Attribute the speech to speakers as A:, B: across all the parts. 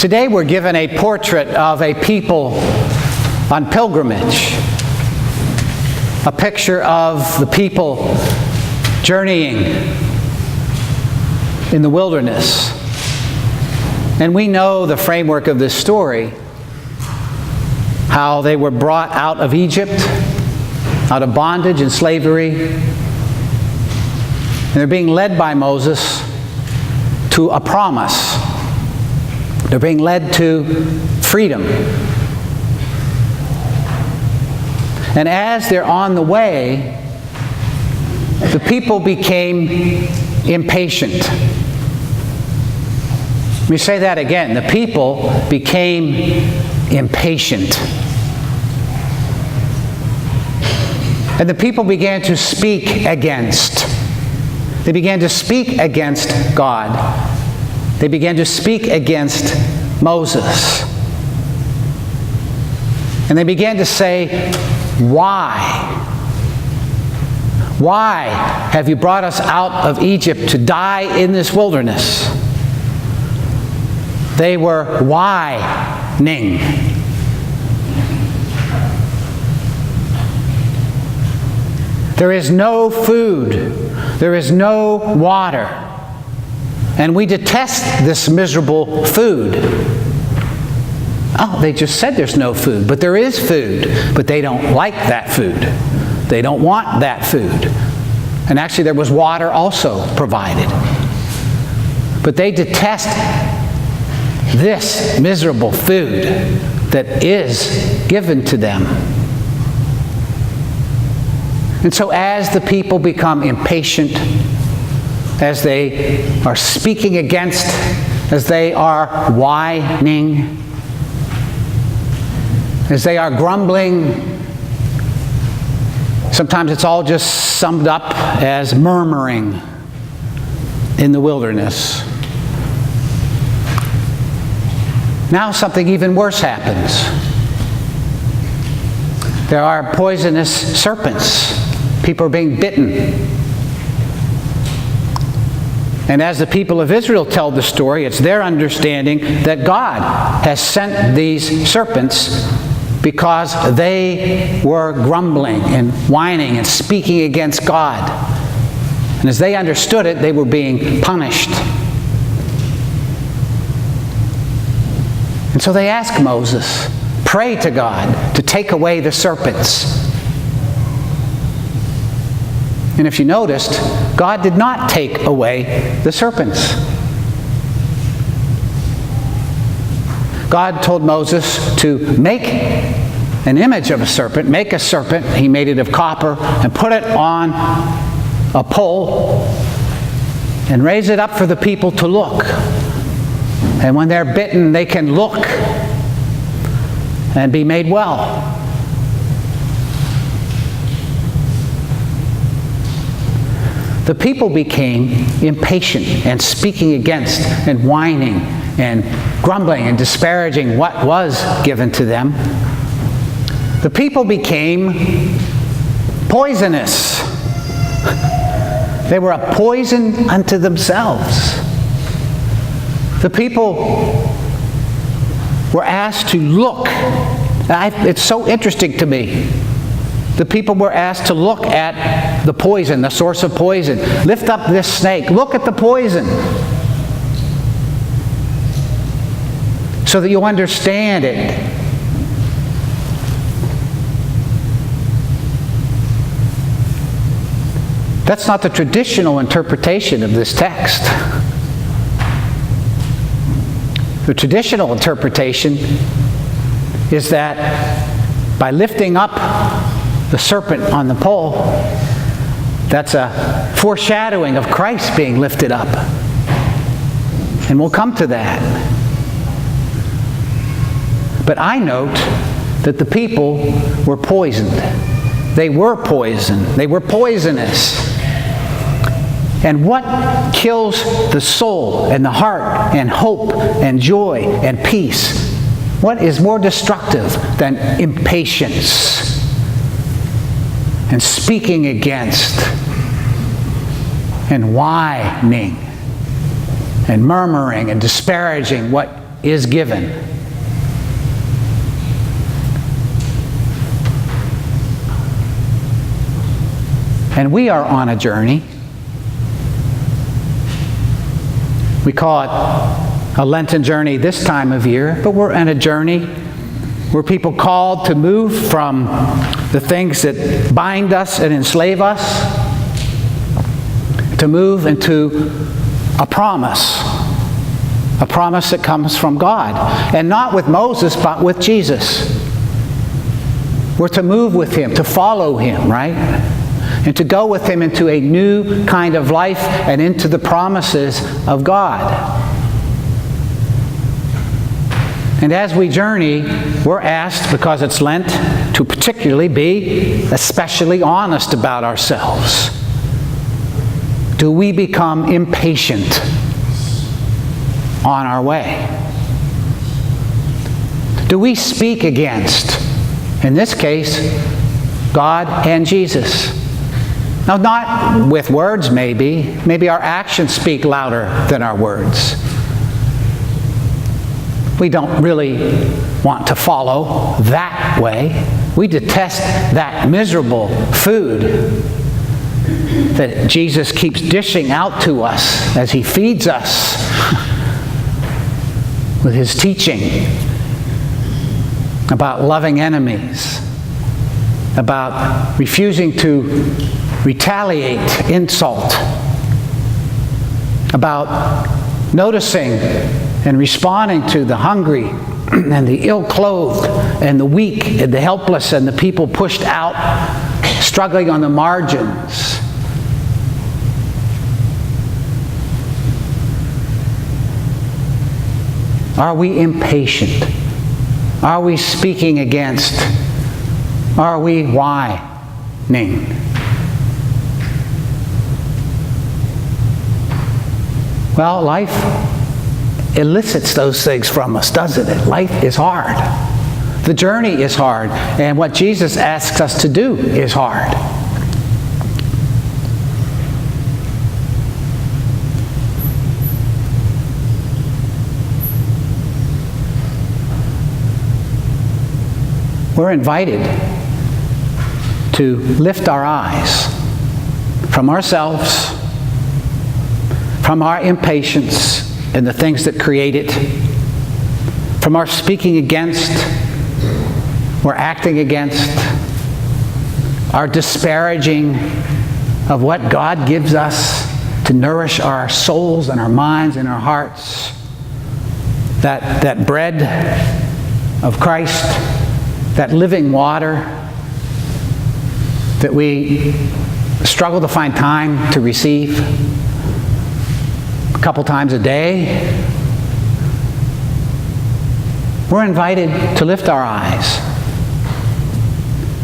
A: Today we're given a portrait of a people on pilgrimage, a picture of the people journeying in the wilderness. And we know the framework of this story, how they were brought out of Egypt, out of bondage and slavery, and they're being led by Moses to a promise. They're being led to freedom. And as they're on the way, the people became impatient. Let me say that again. The people became impatient. And the people began to speak against. They began to speak against God. They began to speak against Moses. And they began to say, "Why? Why have you brought us out of Egypt to die in this wilderness?" They were whining. There is no food. There is no water. And we detest this miserable food. Oh, they just said there's no food, but there is food. But they don't like that food. They don't want that food. And actually there was water also provided. But they detest this miserable food that is given to them. And so as the people become impatient, as they are speaking against, as they are whining, as they are grumbling, sometimes it's all just summed up as murmuring in the wilderness. Now something even worse happens. There are poisonous serpents. People are being bitten. And as the people of Israel tell the story, it's their understanding that God has sent these serpents because they were grumbling and whining and speaking against God. And as they understood it, they were being punished. And so they ask Moses, pray to God to take away the serpents. And if you noticed, God did not take away the serpents. God told Moses to make an image of a serpent, make a serpent. He made it of copper and put it on a pole and raise it up for the people to look. And when they're bitten, they can look and be made well. The people became impatient and speaking against and whining and grumbling and disparaging what was given to them. The people became poisonous. They were a poison unto themselves. The people were asked to look. It's so interesting to me. The people were asked to look at the poison, the source of poison. Lift up this snake. Look at the poison. So that you'll understand it. That's not the traditional interpretation of this text. The traditional interpretation is that by lifting up the serpent on the pole, that's a foreshadowing of Christ being lifted up. And we'll come to that. But I note that the people were poisoned. They were poisoned. They were poisonous. And what kills the soul and the heart and hope and joy and peace? What is more destructive than impatience and speaking against and whining and murmuring and disparaging what is given. And we are on a journey. We call it a Lenten journey this time of year, but we're on a journey. We're people called to move from the things that bind us and enslave us, to move into a promise that comes from God. And not with Moses, but with Jesus. We're to move with Him, to follow Him, right? And to go with Him into a new kind of life and into the promises of God. And as we journey, we're asked, because it's Lent, to particularly be especially honest about ourselves. Do we become impatient on our way? Do we speak against, in this case, God and Jesus? Now, not with words, maybe. Maybe our actions speak louder than our words. We don't really want to follow that way. We detest that miserable food that Jesus keeps dishing out to us as He feeds us with His teaching about loving enemies, about refusing to retaliate insult, about noticing and responding to the hungry and the ill-clothed and the weak and the helpless and the people pushed out, struggling on the margins. Are we impatient? Are we speaking against? Are we whining? Well, life elicits those things from us, doesn't it? Life is hard. The journey is hard. And what Jesus asks us to do is hard. We're invited to lift our eyes from ourselves, from our impatience and the things that create it, from our speaking against or acting against, our disparaging of what God gives us to nourish our souls and our minds and our hearts, that bread of Christ, that living water that we struggle to find time to receive a couple times a day. We're invited to lift our eyes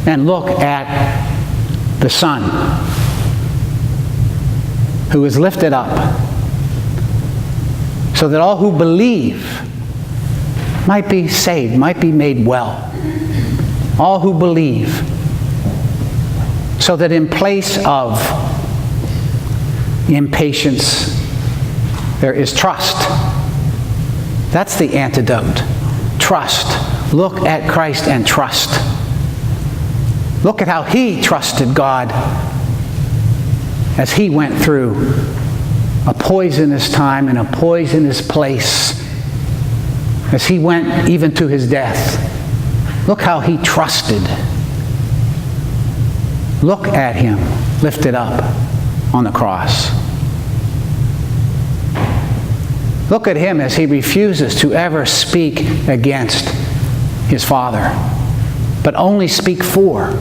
A: and look at the Son who is lifted up so that all who believe might be saved, might be made well. All who believe. So that in place of impatience, there is trust. That's the antidote. Trust. Look at Christ and trust. Look at how He trusted God as He went through a poisonous time and a poisonous place, as He went even to His death. Look how He trusted. Look at Him lifted up on the cross. Look at Him as He refuses to ever speak against His Father, but only speak for.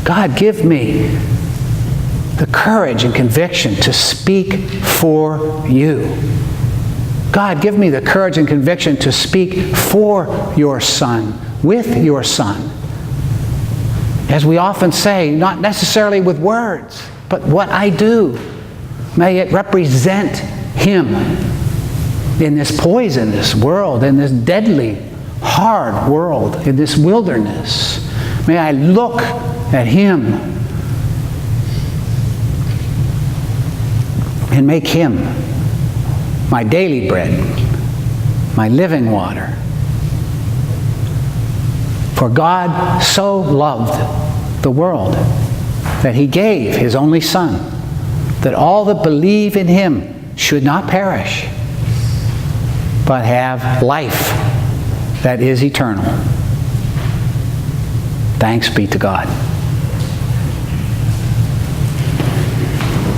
A: God, give me the courage and conviction to speak for You. God, give me the courage and conviction to speak for Your Son, with Your Son. As we often say, not necessarily with words, but what I do. May it represent Him in this poisonous world, in this deadly, hard world, in this wilderness. May I look at Him and make Him my daily bread, my living water. For God so loved the world that he gave his only Son, that all that believe in him should not perish, but have life that is eternal. Thanks be to God.